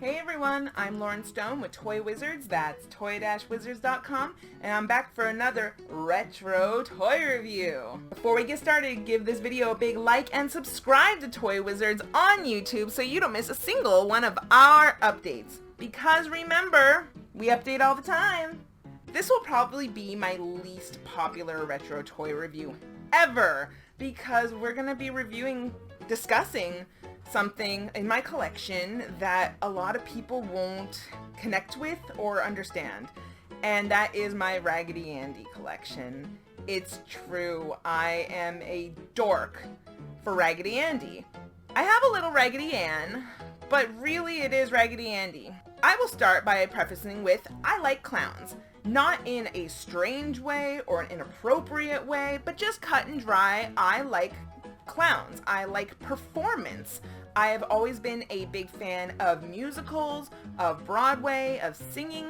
Hey everyone, I'm Lauren Stone with Toy Wizards, that's toy-wizards.com, and I'm back for another retro toy review. Before we get started, give this video a big like and subscribe to Toy Wizards on YouTube so you don't miss a single one of our updates. Because remember, we update all the time. This will probably be my least popular retro toy review ever, because we're going to be discussing something in my collection that a lot of people won't connect with or understand, and that is my Raggedy Andy collection. It's true, I am a dork for Raggedy Andy. I have a little Raggedy Ann, but really it is Raggedy Andy. I will start by prefacing with, I like clowns. Not in a strange way or an inappropriate way, but just cut and dry, I like clowns. I like performance. I have always been a big fan of musicals, of Broadway, of singing,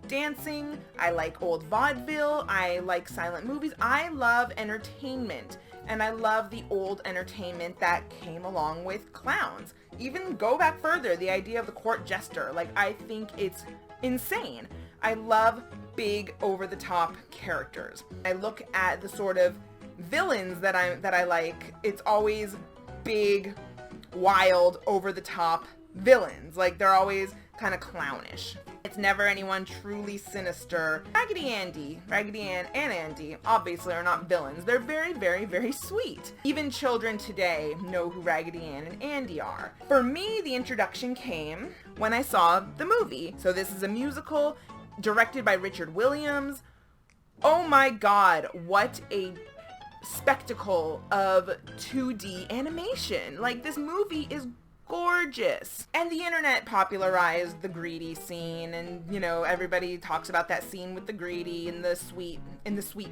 dancing. I like old vaudeville. I like silent movies. I love entertainment, and I love the old entertainment that came along with clowns. Even go back further, the idea of the court jester. Like, I think it's insane. I love big, over-the-top characters. I look at the sort of villains that I like. It's always big, wild, over-the-top villains. Like, they're always kind of clownish. It's never anyone truly sinister. Raggedy Andy, Raggedy Ann, and Andy obviously are not villains. They're very, very, very sweet. Even children today know who Raggedy Ann and Andy are. For me, the introduction came when I saw the movie. So this is a musical directed by Richard Williams. Oh my god, what a spectacle of 2D animation. Like, this movie is gorgeous. And the internet popularized the greedy scene, and you know, everybody talks about that scene with the greedy in the sweet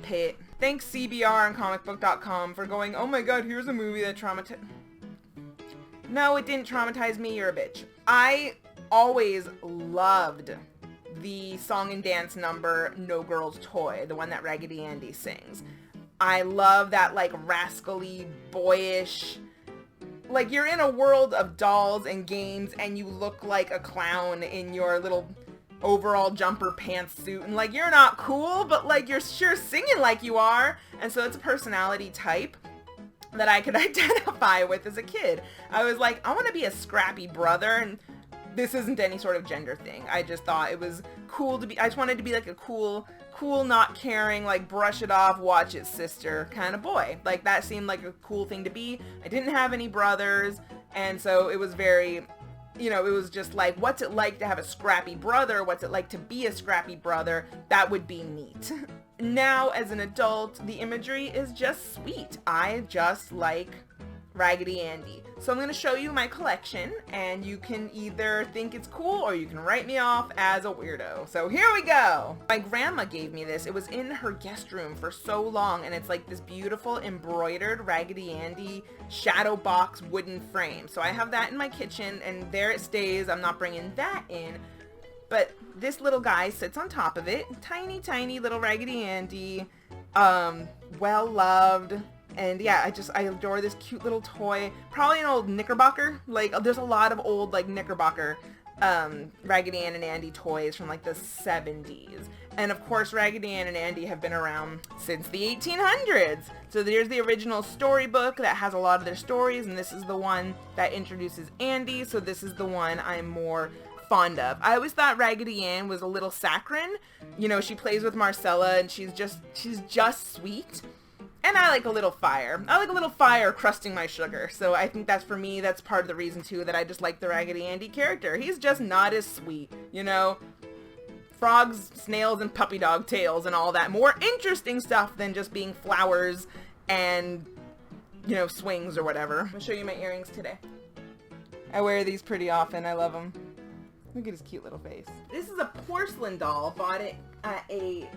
pit. Thanks CBR and comicbook.com for going, oh my god, here's a movie that traumatized. No, it didn't traumatize me, you're a bitch. I always loved the song and dance number No Girl's Toy, the one that Raggedy Andy sings. I love that, like, rascally, boyish, like, you're in a world of dolls and games and you look like a clown in your little overall jumper pantsuit, and like, you're not cool, but like, you're sure singing like you are. And so it's a personality type that I could identify with as a kid. I was like, I want to be a scrappy brother, and this isn't any sort of gender thing. I just thought it was cool to be, I just wanted to be like a cool, not caring, like, brush it off, watch it sister kind of boy. Like, that seemed like a cool thing to be. I didn't have any brothers, and so it was very, you know, it was just like, what's it like to have a scrappy brother? What's it like to be a scrappy brother? That would be neat. Now, as an adult, the imagery is just sweet. I just like Raggedy Andy. So I'm going to show you my collection, and you can either think it's cool or you can write me off as a weirdo. So here we go. My grandma gave me this. It was in her guest room for so long, and it's like this beautiful embroidered Raggedy Andy shadow box wooden frame. So I have that in my kitchen, and there it stays. I'm not bringing that in. But this little guy sits on top of it. Tiny, tiny little Raggedy Andy. Well loved. And yeah, I adore this cute little toy. Probably an old Knickerbocker. Like, there's a lot of old, like, Knickerbocker Raggedy Ann and Andy toys from, like, the 70s. And of course, Raggedy Ann and Andy have been around since the 1800s. So there's the original storybook that has a lot of their stories, and this is the one that introduces Andy. So this is the one I'm more fond of. I always thought Raggedy Ann was a little saccharine. You know, she plays with Marcella, and she's just sweet. And I like a little fire. I like a little fire crusting my sugar. So I think that's, for me, that's part of the reason, too, that I just like the Raggedy Andy character. He's just not as sweet, you know? Frogs, snails, and puppy dog tails and all that. More interesting stuff than just being flowers and, you know, swings or whatever. I'm gonna show you my earrings today. I wear these pretty often. I love them. Look at his cute little face. This is a porcelain doll. Bought it at a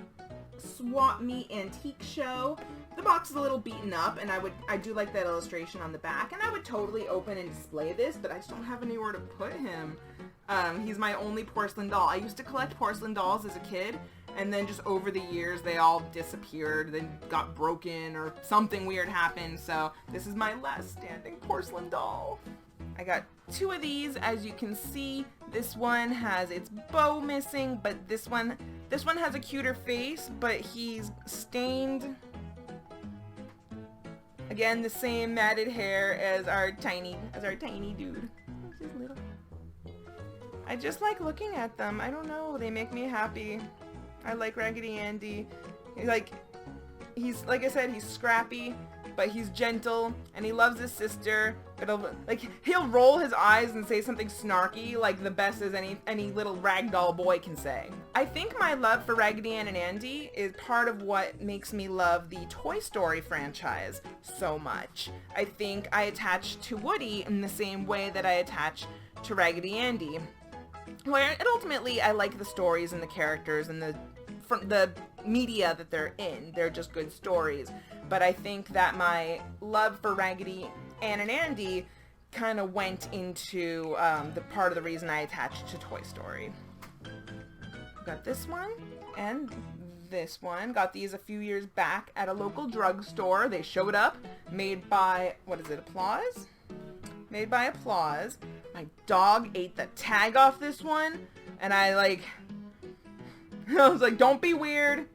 swap meet antique show. The box is a little beaten up, and I do like that illustration on the back, and I would totally open and display this, but I just don't have anywhere to put him. He's my only porcelain doll. I used to collect porcelain dolls as a kid, and then just over the years they all disappeared, then got broken or something weird happened. So this is my last standing porcelain doll. I got 2 of these. As you can see, this one has its bow missing, but this one has a cuter face, but he's stained. Again, the same matted hair as our tiny dude. He's little. I just like looking at them. I don't know, they make me happy. I like Raggedy Andy. He's like I said, he's scrappy, but he's gentle, and he loves his sister. But he'll roll his eyes and say something snarky, like the best as any little ragdoll boy can say. I think my love for Raggedy Ann and Andy is part of what makes me love the Toy Story franchise so much. I think I attach to Woody in the same way that I attach to Raggedy Andy, where ultimately I like the stories and the characters and the media that they're in. They're just good stories. But I think that my love for Raggedy Ann and Andy kind of went into the part of the reason I attached to Toy Story. Got this one and this one. Got these a few years back at a local drugstore. They showed up, made by, what is it, Applause? Made by Applause. My dog ate the tag off this one, and I was like, don't be weird.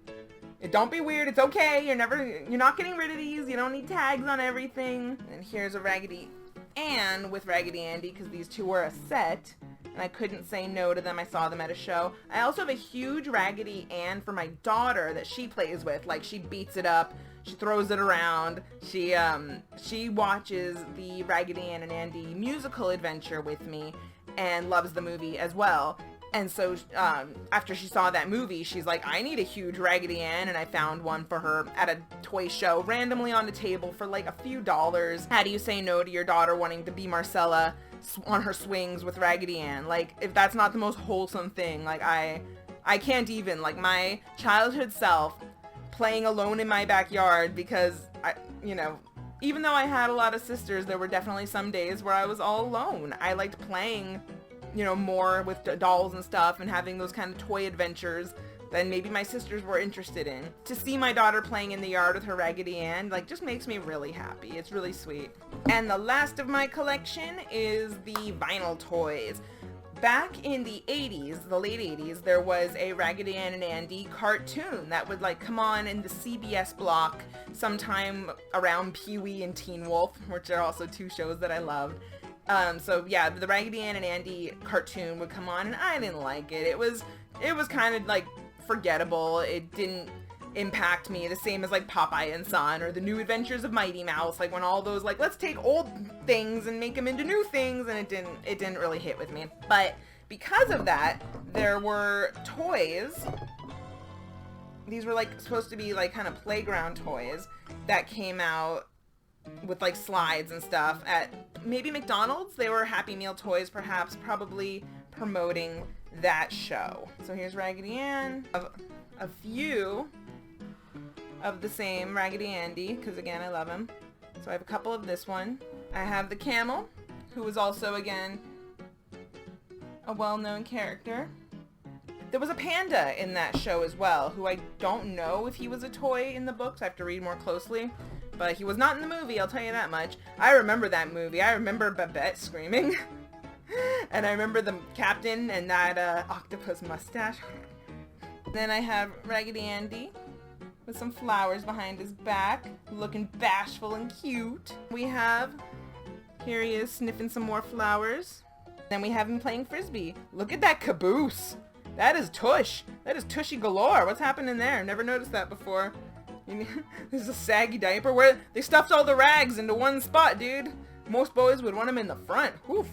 Don't be weird. It's okay. You're not getting rid of these. You don't need tags on everything. And here's a Raggedy Ann with Raggedy Andy, because these two were a set, and I couldn't say no to them. I saw them at a show. I also have a huge Raggedy Ann for my daughter that she plays with. Like, she beats it up. She throws it around. She watches the Raggedy Ann and Andy musical adventure with me and loves the movie as well. And so after she saw that movie, she's like, I need a huge Raggedy Ann, and I found one for her at a toy show randomly on the table for like a few dollars. How do you say no to your daughter wanting to be Marcella on her swings with Raggedy Ann? Like, if that's not the most wholesome thing, like I can't even, like, my childhood self playing alone in my backyard, because even though I had a lot of sisters, there were definitely some days where I was all alone. I liked playing more with dolls and stuff and having those kind of toy adventures than maybe my sisters were interested in. To see my daughter playing in the yard with her Raggedy Ann, like, just makes me really happy. It's really sweet. And the last of my collection is the vinyl toys. Back in the 80s, the late 80s, there was a Raggedy Ann and Andy cartoon that would come on in the CBS block sometime around Pee-wee and Teen Wolf, which are also 2 shows that I loved. So yeah, the Raggedy Ann and Andy cartoon would come on, and I didn't like it. It was kind of forgettable. It didn't impact me the same as Popeye and Son or the New Adventures of Mighty Mouse. When all those let's take old things and make them into new things, and it didn't really hit with me. But because of that, there were toys. These were supposed to be kind of playground toys that came out with slides and stuff at maybe McDonald's. They were Happy Meal toys, perhaps, probably promoting that show. So here's Raggedy Ann. A few of the same Raggedy Andy, because again, I love him. So I have a couple of this one. I have the camel, who was also, again, a well-known character. There was a panda in that show as well, who I don't know if he was a toy in the books. I have to read more closely. But he was not in the movie, I'll tell you that much. I remember that movie. I remember Babette screaming. And I remember the captain and that octopus mustache. Then I have Raggedy Andy with some flowers behind his back, looking bashful and cute. Here he is sniffing some more flowers. Then we have him playing Frisbee. Look at that caboose. That is tush. That is tushy galore. What's happening there? Never noticed that before. This is a saggy diaper where they stuffed all the rags into one spot, dude. Most boys would want them in the front. Woof.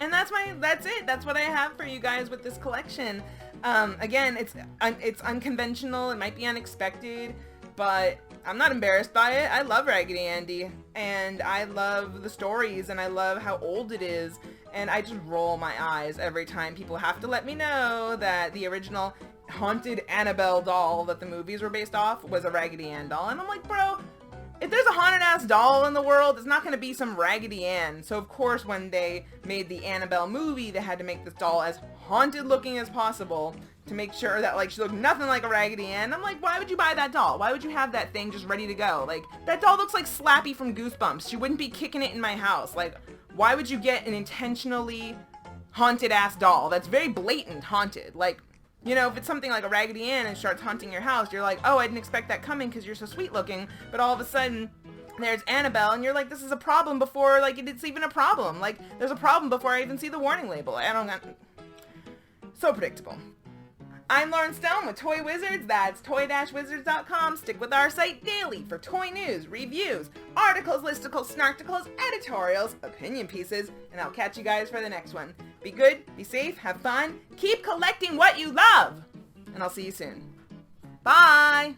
And that's it. That's what I have for you guys with this collection. Again, it's unconventional. It might be unexpected, but I'm not embarrassed by it. I love Raggedy Andy, and I love the stories, and I love how old it is, and I just roll my eyes every time people have to let me know that the original haunted Annabelle doll that the movies were based off was a Raggedy Ann doll. And I'm like, bro, if there's a haunted ass doll in the world, it's not going to be some Raggedy Ann. So of course when they made the Annabelle movie, they had to make this doll as haunted looking as possible to make sure that like she looked nothing like a Raggedy Ann. I'm like, why would you buy that doll? Why would you have that thing just ready to go? Like, that doll looks like Slappy from Goosebumps. She wouldn't be kicking it in my house. Like, why would you get an intentionally haunted ass doll that's very blatant haunted? Like, you know, if it's something like a Raggedy Ann and starts haunting your house, you're like, oh, I didn't expect that coming because you're so sweet looking, but all of a sudden there's Annabelle and you're like, this is a problem before like it's even a problem. Like, there's a problem before I even see the warning label. I don't got... So predictable. I'm Lauren Stone with Toy Wizards. That's toy-wizards.com. Stick with our site daily for toy news, reviews, articles, listicles, snarkticles, editorials, opinion pieces, and I'll catch you guys for the next one. Be good, be safe, have fun, keep collecting what you love, and I'll see you soon. Bye!